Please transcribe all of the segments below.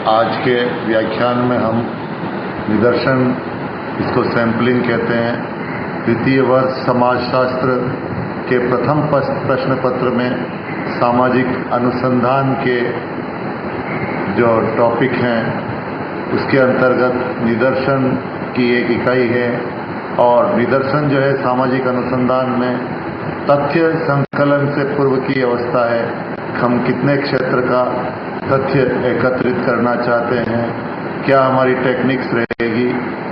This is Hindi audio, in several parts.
आज के व्याख्यान में हम निदर्शन, इसको सैंपलिंग कहते हैं, द्वितीय वर्ष समाजशास्त्र के प्रथम प्रश्न पत्र में सामाजिक अनुसंधान के जो टॉपिक हैं उसके अंतर्गत निदर्शन की एक इकाई है। और निदर्शन जो है सामाजिक अनुसंधान में तथ्य संकलन से पूर्व की अवस्था है। हम कितने क्षेत्र का तथ्य एकत्रित करना चाहते हैं, क्या हमारी टेक्निक्स रहेगी,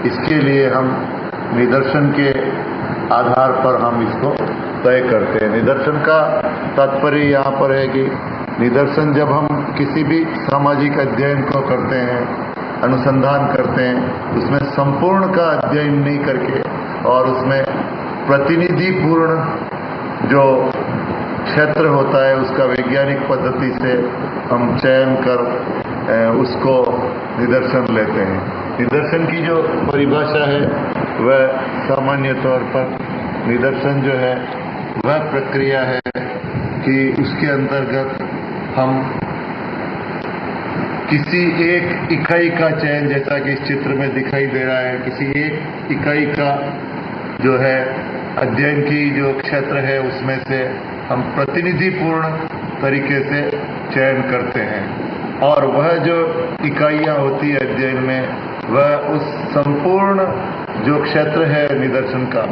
इसके लिए हम निदर्शन के आधार पर हम इसको तय करते हैं। निदर्शन का तात्पर्य यहाँ पर है कि निदर्शन जब हम किसी भी सामाजिक अध्ययन को करते हैं, अनुसंधान करते हैं, उसमें संपूर्ण का अध्ययन नहीं करके और उसमें प्रतिनिधिपूर्ण जो क्षेत्र होता है उसका वैज्ञानिक पद्धति से हम चयन कर उसको निदर्शन लेते हैं। निदर्शन की जो परिभाषा है वह सामान्य तौर पर निदर्शन जो है वह प्रक्रिया है कि उसके अंतर्गत हम किसी एक इकाई का चयन, जैसा कि इस चित्र में दिखाई दे रहा है, किसी एक इकाई का जो है अध्ययन की जो क्षेत्र है उसमें से हम प्रतिनिधिपूर्ण तरीके से चयन करते हैं। और वह जो इकाइयाँ होती है अध्ययन में वह उस संपूर्ण जो क्षेत्र है निदर्शन का,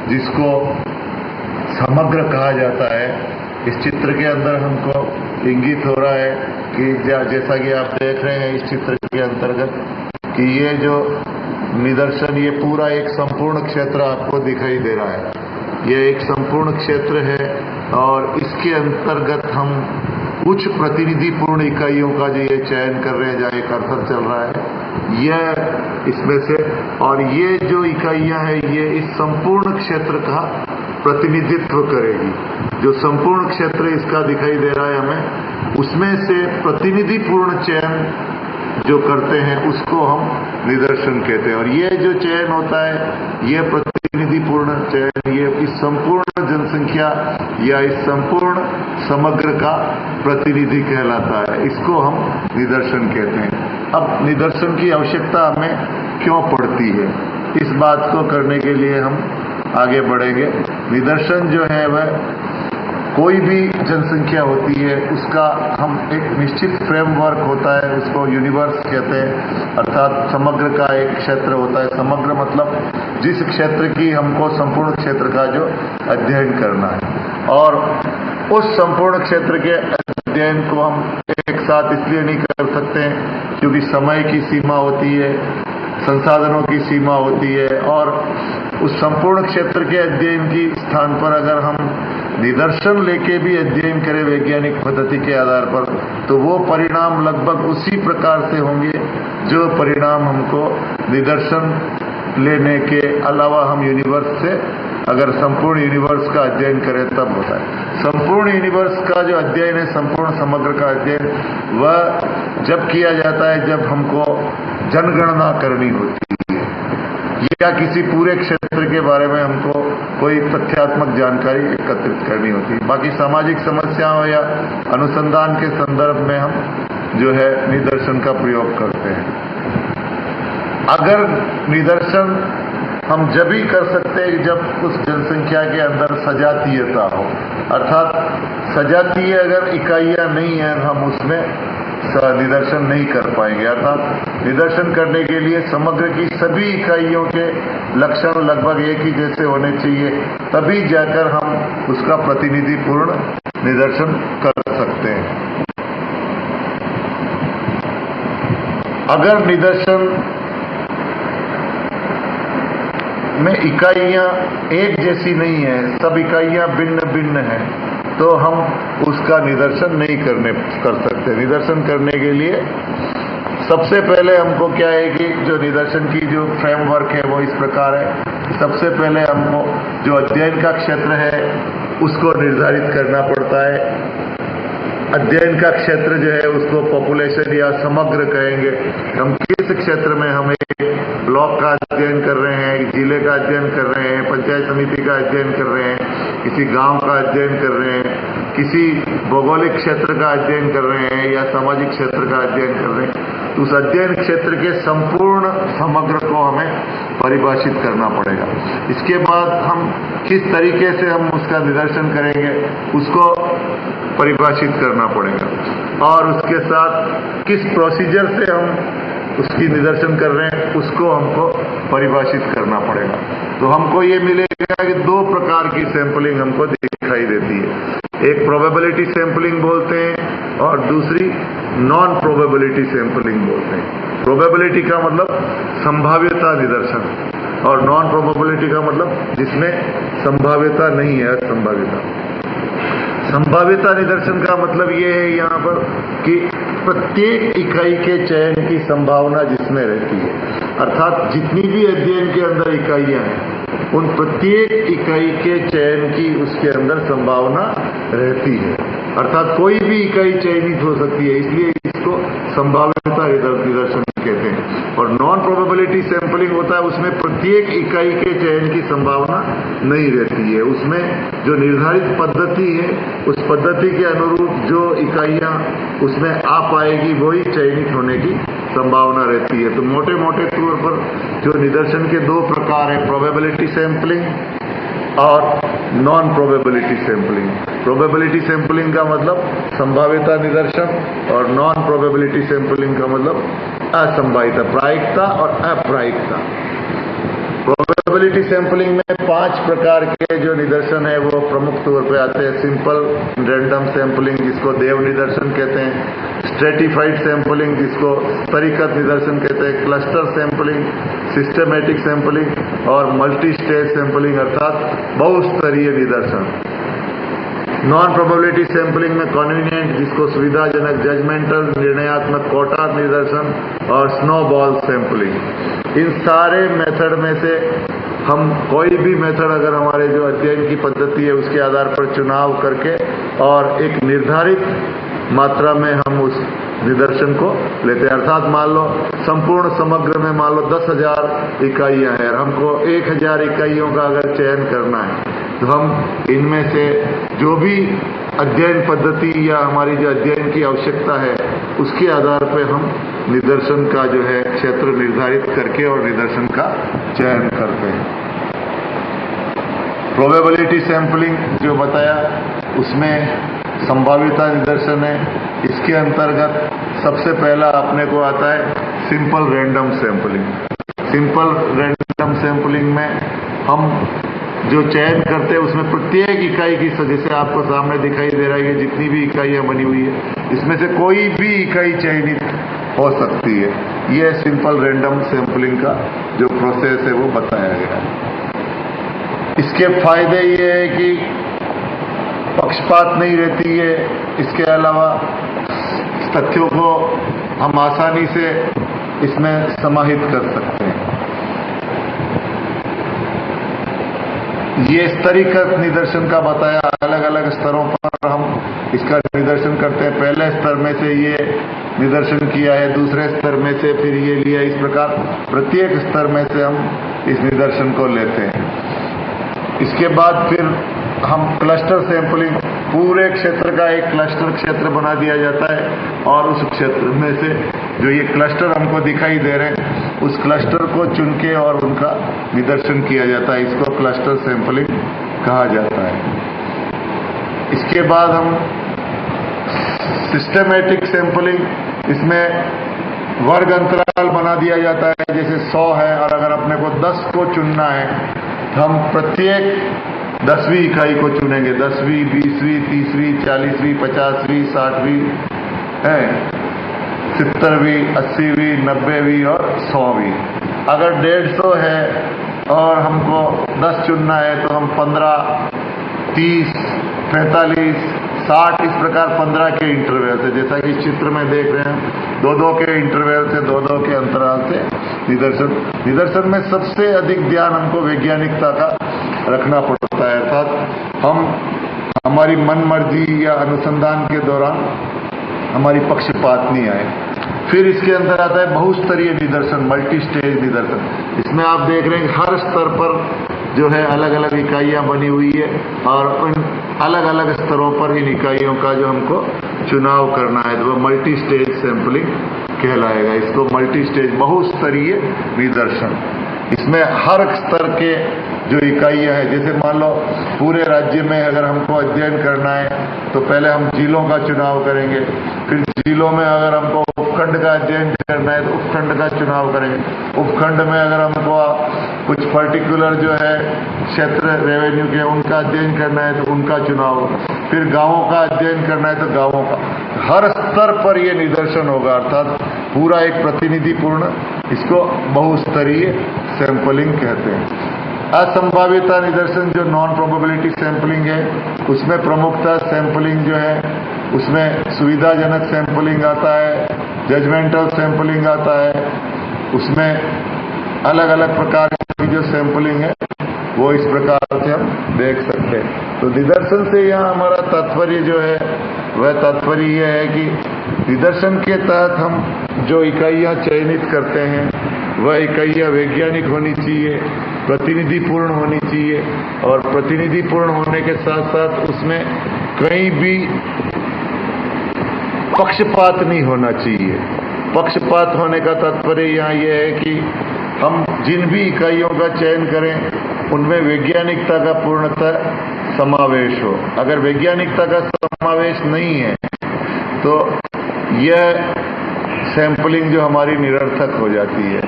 जिसको समग्र कहा जाता है, इस चित्र के अंदर हमको इंगित हो रहा है कि जैसा कि आप देख रहे हैं इस चित्र के अंतर्गत कि ये जो निदर्शन, ये पूरा एक संपूर्ण क्षेत्र आपको दिखाई दे रहा है। ये एक संपूर्ण क्षेत्र है और इसके अंतर्गत हम कुछ प्रतिनिधिपूर्ण इकाइयों का जो ये चयन कर रहे हैं, जहाँ एक कर्सर चल रहा है, यह इसमें से, और ये जो इकाइयाँ हैं ये इस संपूर्ण क्षेत्र का प्रतिनिधित्व करेगी। जो संपूर्ण क्षेत्र इसका दिखाई दे रहा है हमें, उसमें से प्रतिनिधिपूर्ण चयन जो करते हैं उसको हम निदर्शन कहते हैं। और ये जो चयन होता है, ये प्रतिनिधिपूर्ण चयन, ये इस संपूर्ण जनसंख्या या इस संपूर्ण समग्र का प्रतिनिधि कहलाता है। इसको हम निदर्शन कहते हैं। अब निदर्शन की आवश्यकता हमें क्यों पड़ती है, इस बात को करने के लिए हम आगे बढ़ेंगे। निदर्शन जो है वह कोई भी जनसंख्या होती है उसका हम एक निश्चित फ्रेमवर्क होता है, उसको यूनिवर्स कहते हैं, अर्थात समग्र का एक क्षेत्र होता है। समग्र मतलब जिस क्षेत्र की हमको संपूर्ण क्षेत्र का जो अध्ययन करना है, और उस संपूर्ण क्षेत्र के अध्ययन को हम एक साथ इसलिए नहीं कर सकते हैं क्योंकि समय की सीमा होती है, संसाधनों की सीमा होती है। और उस संपूर्ण क्षेत्र के अध्ययन की स्थान पर अगर हम निदर्शन लेके भी अध्ययन करें वैज्ञानिक पद्धति के आधार पर, तो वो परिणाम लगभग उसी प्रकार से होंगे जो परिणाम हमको निदर्शन लेने के अलावा हम यूनिवर्स से, अगर संपूर्ण यूनिवर्स का अध्ययन करें तब होता है। संपूर्ण यूनिवर्स का जो अध्ययन है, संपूर्ण समग्र का अध्ययन, वह जब किया जाता है जब हमको जनगणना करनी होती है या किसी पूरे क्षेत्र के बारे में हमको कोई तथ्यात्मक जानकारी एकत्रित करनी होती है। बाकी सामाजिक समस्याओं या अनुसंधान के संदर्भ में हम जो है निदर्शन का प्रयोग करते हैं। अगर निदर्शन हम जब ही कर सकते हैं जब उस जनसंख्या के अंदर सजातीयता हो, अर्थात सजातीय अगर इकाइयाँ नहीं हैं हम उसमें निदर्शन नहीं कर पाएंगे। अर्थात निदर्शन करने के लिए समग्र की सभी इकाइयों के लक्षण लगभग एक ही जैसे होने चाहिए, तभी जाकर हम उसका प्रतिनिधिपूर्ण निदर्शन कर सकते हैं। अगर निदर्शन में इकाइयां एक जैसी नहीं है, सब इकाइयां भिन्न भिन्न हैं, तो हम उसका निदर्शन नहीं कर सकते। निदर्शन करने के लिए सबसे पहले हमको क्या है कि जो निदर्शन की जो फ्रेमवर्क है वो इस प्रकार है। सबसे पहले हमको जो अध्ययन का क्षेत्र है उसको निर्धारित करना पड़ता है। अध्ययन का क्षेत्र जो है उसको पॉपुलेशन या समग्र कहेंगे। हम किस क्षेत्र में हम एक ब्लॉक का अध्ययन कर रहे हैं, एक जिले का अध्ययन कर रहे हैं, पंचायत समिति का अध्ययन कर रहे हैं, किसी गांव का अध्ययन कर रहे हैं, किसी भौगोलिक क्षेत्र का अध्ययन कर रहे हैं या सामाजिक क्षेत्र का अध्ययन कर रहे हैं, तो उस अध्ययन क्षेत्र के संपूर्ण समग्र को हमें परिभाषित करना पड़ेगा। इसके बाद हम किस तरीके से हम उसका निदर्शन करेंगे उसको परिभाषित करना पड़ेगा, और उसके साथ किस प्रोसीजर से हम उसकी निदर्शन कर रहे हैं उसको हमको परिभाषित करना पड़ेगा। तो हमको ये मिलेगा कि दो प्रकार की सैंपलिंग हमको दिखाई देती है। एक प्रोबेबिलिटी सैंपलिंग बोलते हैं और दूसरी नॉन प्रोबेबिलिटी सैंपलिंग बोलते हैं। प्रोबेबिलिटी का मतलब संभाव्यता निदर्शन, और नॉन प्रोबेबिलिटी का मतलब जिसमें संभाव्यता नहीं है, असंभाव्यता। संभाव्यता निदर्शन का मतलब ये है यहाँ पर कि प्रत्येक इकाई के चयन की संभावना जिसमें रहती है, अर्थात जितनी भी अध्ययन के अंदर इकाइयां हैं उन प्रत्येक इकाई के चयन की उसके अंदर संभावना रहती है, अर्थात कोई भी इकाई चयनित हो सकती है, इसलिए इसको संभाव्यता निदर्शन कहते हैं। और नॉन प्रोबेबिलिटी सैंपलिंग होता है उसमें प्रत्येक इकाई के चयन की संभावना नहीं रहती है, उसमें जो निर्धारित पद्धति है उस पद्धति के अनुरूप जो इकाइयां उसमें आ पाएगी वही चयनित होने की संभावना रहती है। तो मोटे मोटे तौर पर जो निदर्शन के दो प्रकार है, प्रोबेबिलिटी सैंपलिंग और non probability sampling. Probability sampling का मतलब संभाव्यता निदर्शन और नॉन प्रोबेबिलिटी सैंपलिंग का मतलब असंभाव्यता, प्रायिकता और अप्रायिकता। प्रोबेबिलिटी सैंपलिंग में 5 प्रकार के जो निदर्शन है वो प्रमुख तौर पे आते हैं। सिंपल रैंडम सैंपलिंग जिसको देव निदर्शन कहते हैं, स्ट्रेटिफाइड सैंपलिंग जिसको स्तरीकृत निदर्शन कहते हैं, क्लस्टर सैंपलिंग, सिस्टमैटिक सैंपलिंग और मल्टी स्टेज सैंपलिंग अर्थात बहुस्तरीय निदर्शन। नॉन प्रोबेबिलिटी सैंपलिंग में कन्वीनियंट जिसको सुविधाजनक, जजमेंटल निर्णयात्मक, कोटा निदर्शन और स्नोबॉल सैंपलिंग। इन सारे मेथड में से हम कोई भी मेथड अगर हमारे जो अध्ययन की पद्धति है उसके आधार पर चुनाव करके और एक निर्धारित मात्रा में हम उस निदर्शन को लेते हैं, अर्थात मान लो संपूर्ण समग्र में मान लो 10,000 इकाइयां हैं, हमको 1,000 इकाइयों का अगर चयन करना है तो हम इनमें से जो भी अध्ययन पद्धति या हमारी जो अध्ययन की आवश्यकता है उसके आधार पर हम निदर्शन का जो है क्षेत्र निर्धारित करके और निदर्शन का चयन करते हैं। प्रोबेबिलिटी सैंपलिंग जो बताया उसमें संभाव्यता निदर्शन है। इसके अंतर्गत सबसे पहला अपने को आता है simple random sampling. Simple random sampling में हम जो चयन करते हैं उसमें प्रत्येक इकाई की, जैसे आपको सामने दिखाई दे रहा है कि जितनी भी इकाइयां बनी हुई है इसमें से कोई भी इकाई चयनित हो सकती है। यह सिंपल रैंडम सैंपलिंग का जो प्रोसेस है वो बताया गया है। इसके फायदे ये है कि पक्षपात नहीं रहती है, इसके अलावा तथ्यों को हम आसानी से इसमें समाहित कर सकते हैं। ये स्तरीकृत निदर्शन का बताया, अलग अलग स्तरों पर हम इसका निदर्शन करते हैं। पहले स्तर में से ये निदर्शन किया है, दूसरे स्तर में से फिर ये लिया, इस प्रकार प्रत्येक स्तर में से हम इस निदर्शन को लेते हैं। इसके बाद फिर हम क्लस्टर सैंपलिंग, पूरे क्षेत्र का एक क्लस्टर क्षेत्र बना दिया जाता है और उस क्षेत्र में से जो ये क्लस्टर हमको दिखाई दे रहे हैं उस क्लस्टर को चुन के और उनका निदर्शन किया जाता है। इसको क्लस्टर सैंपलिंग कहा जाता है। इसके बाद हम सिस्टमैटिक सैंपलिंग, इसमें वर्ग अंतराल बना दिया जाता है, जैसे 100 है और अगर अपने को 10 को चुनना है तो हम प्रत्येक 10वीं इकाई को चुनेंगे। 10वीं, 20वीं, 30वीं, 40वीं, 50वीं, 60वीं है, 70वीं, 80वीं, 90वीं और 100वीं। अगर 150 है और हमको 10 चुनना है तो हम 15, 30, 45, 60 इस प्रकार 15 के इंटरवल से, जैसा कि चित्र में देख रहे हैं, 2-2 के इंटरवल से, 2-2 के अंतराल से निदर्शन में सबसे अधिक ध्यान हमको वैज्ञानिकता का रखना पड़ता है, अर्थात हम हमारी मन मर्जी या अनुसंधान के दौरान हमारी पक्षपात नहीं आए। फिर इसके अंदर आता है बहुस्तरीय निदर्शन, मल्टी स्टेज निदर्शन। इसमें आप देख रहे हैं हर स्तर पर जो है अलग अलग इकाइयां बनी हुई है और उन अलग अलग स्तरों पर इन इकाइयों का जो हमको चुनाव करना है तो वो मल्टी स्टेज सैंपलिंग कहलाएगा। इसको मल्टी स्टेज बहुस्तरीय निदर्शन। इसमें हर स्तर के जो इकाइयां हैं, जैसे मान लो पूरे राज्य में अगर हमको अध्ययन करना है तो पहले हम जिलों का चुनाव करेंगे, फिर जिलों में अगर हमको उपखंड का अध्ययन करना है तो उपखंड का चुनाव करेंगे, उपखंड में अगर हमको कुछ पर्टिकुलर जो है क्षेत्र रेवेन्यू के उनका अध्ययन करना है तो उनका चुनाव, फिर गांवों का अध्ययन करना है तो गांवों का। हर स्तर पर ये निदर्शन होगा, अर्थात पूरा एक प्रतिनिधिपूर्ण, इसको बहुस्तरीय सैंपलिंग कहते हैं। असंभाव्यता निदर्शन जो नॉन प्रोबेबिलिटी सैंपलिंग है, उसमें प्रमुखता सैंपलिंग जो है उसमें सुविधाजनक सैंपलिंग आता है, जजमेंटल सैंपलिंग आता है, उसमें अलग अलग प्रकार की जो सैंपलिंग है वो इस प्रकार से हम देख सकते हैं। तो निदर्शन से यहाँ हमारा तात्पर्य जो है वह तात्पर्य यह है कि निदर्शन के तहत हम जो इकाइयाँ चयनित करते हैं वह इकाइयाँ वैज्ञानिक होनी चाहिए, प्रतिनिधिपूर्ण होनी चाहिए, और प्रतिनिधिपूर्ण होने के साथ साथ उसमें कहीं भी पक्षपात नहीं होना चाहिए। पक्षपात होने का तात्पर्य यहाँ यह है कि हम जिन भी इकाइयों का चयन करें उनमें वैज्ञानिकता का पूर्णतः समावेश हो। अगर वैज्ञानिकता का समावेश नहीं है तो यह सैंपलिंग जो हमारी निरर्थक हो जाती है।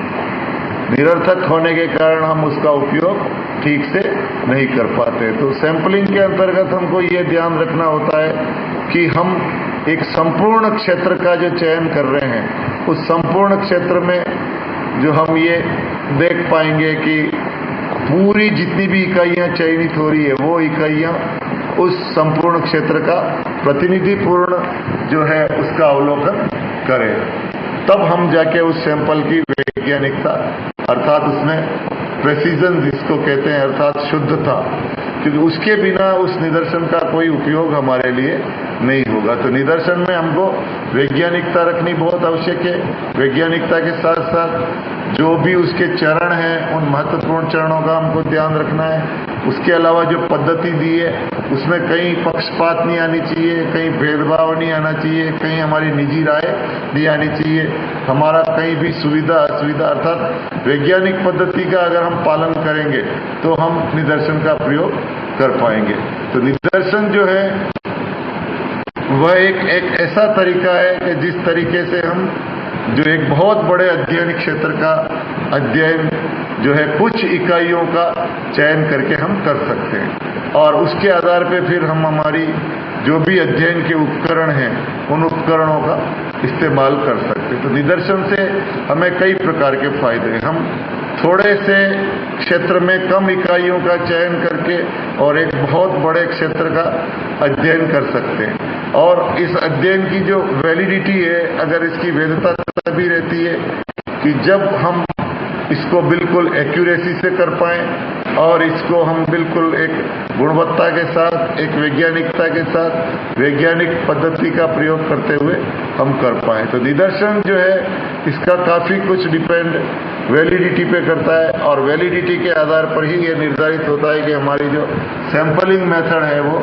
निरर्थक होने के कारण हम उसका उपयोग ठीक से नहीं कर पाते। तो सैंपलिंग के अंतर्गत हमको ये ध्यान रखना होता है कि हम एक संपूर्ण क्षेत्र का जो चयन कर रहे हैं उस संपूर्ण क्षेत्र में जो हम ये देख पाएंगे कि पूरी जितनी भी इकाइयां चयनित हो रही है वो इकाइयां उस संपूर्ण क्षेत्र का प्रतिनिधिपूर्ण जो है उसका अवलोकन करें। तब हम जाके उस सैंपल की वैज्ञानिकता अर्थात उसमें प्रेसिजन जिसको कहते हैं अर्थात शुद्धता, क्योंकि उसके बिना उस निदर्शन का कोई उपयोग हमारे लिए नहीं होगा। तो निदर्शन में हमको वैज्ञानिकता रखनी बहुत आवश्यक है। वैज्ञानिकता के साथ साथ जो भी उसके चरण हैं उन महत्वपूर्ण चरणों का हमको ध्यान रखना है। उसके अलावा जो पद्धति दी है उसमें कहीं पक्षपात नहीं आनी चाहिए, कहीं भेदभाव नहीं आना चाहिए, कहीं हमारी निजी राय नहीं आनी चाहिए, हमारा कहीं भी सुविधा असुविधा अर्थात वैज्ञानिक पद्धति का अगर हम पालन करेंगे तो हम निदर्शन का प्रयोग कर पाएंगे। तो निदर्शन जो है वह एक ऐसा तरीका है कि जिस तरीके से हम जो एक बहुत बड़े अध्ययन क्षेत्र का अध्ययन जो है कुछ इकाइयों का चयन करके हम कर सकते हैं, और उसके आधार पे फिर हम हमारी जो भी अध्ययन के उपकरण हैं उन उपकरणों का इस्तेमाल कर सकते हैं। तो निदर्शन से हमें कई प्रकार के फायदे हैं। हम थोड़े से क्षेत्र में कम इकाइयों का चयन करके और एक बहुत बड़े क्षेत्र का अध्ययन कर सकते हैं, और इस अध्ययन की जो वैलिडिटी है, अगर इसकी वैधता तभी रहती है कि जब हम इसको बिल्कुल एक्यूरेसी से कर पाएं और इसको हम बिल्कुल एक गुणवत्ता के साथ, एक वैज्ञानिकता के साथ, वैज्ञानिक पद्धति का प्रयोग करते हुए हम कर पाएं। तो निदर्शन जो है इसका काफी कुछ डिपेंड वैलिडिटी पे करता है, और वैलिडिटी के आधार पर ही ये निर्धारित होता है कि हमारी जो सैंपलिंग मेथड है वो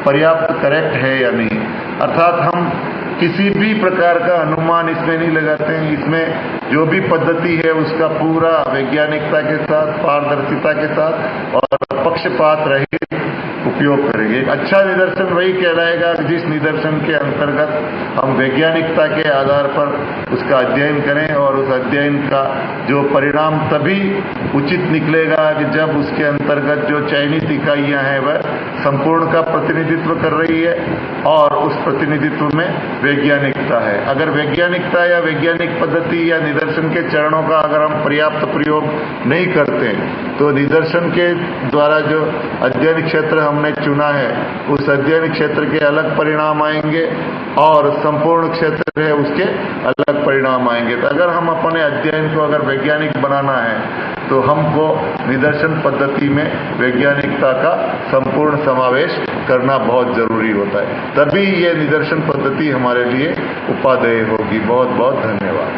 पर्याप्त करेक्ट है या नहीं। अर्थात हम किसी भी प्रकार का अनुमान इसमें नहीं लगाते हैं। इसमें जो भी पद्धति है उसका पूरा वैज्ञानिकता के साथ, पारदर्शिता के साथ और पक्षपात रहित उपयोग करेंगे। एक अच्छा निदर्शन वही कहलाएगा जिस निदर्शन के अंतर्गत हम वैज्ञानिकता के आधार पर उसका अध्ययन करें, और उस अध्ययन का जो परिणाम तभी उचित निकलेगा कि जब उसके अंतर्गत जो चयनित इकाइयां हैं वह संपूर्ण का प्रतिनिधित्व कर रही है और उस प्रतिनिधित्व में वैज्ञानिकता है। अगर वैज्ञानिकता या वैज्ञानिक पद्धति या निदर्शन के चरणों का अगर हम पर्याप्त प्रयोग नहीं करते तो निदर्शन के द्वारा जो अध्ययन क्षेत्र हमने चुना है उस अध्ययन क्षेत्र के अलग परिणाम आएंगे और संपूर्ण क्षेत्र है उसके अलग परिणाम आएंगे। तो अगर हम अपने अध्ययन को अगर वैज्ञानिक बनाना है तो हमको निदर्शन पद्धति में वैज्ञानिकता का संपूर्ण समावेश करना बहुत जरूरी होता है, तभी ये निदर्शन पद्धति हमारे लिए उपादेय होगी। बहुत बहुत धन्यवाद।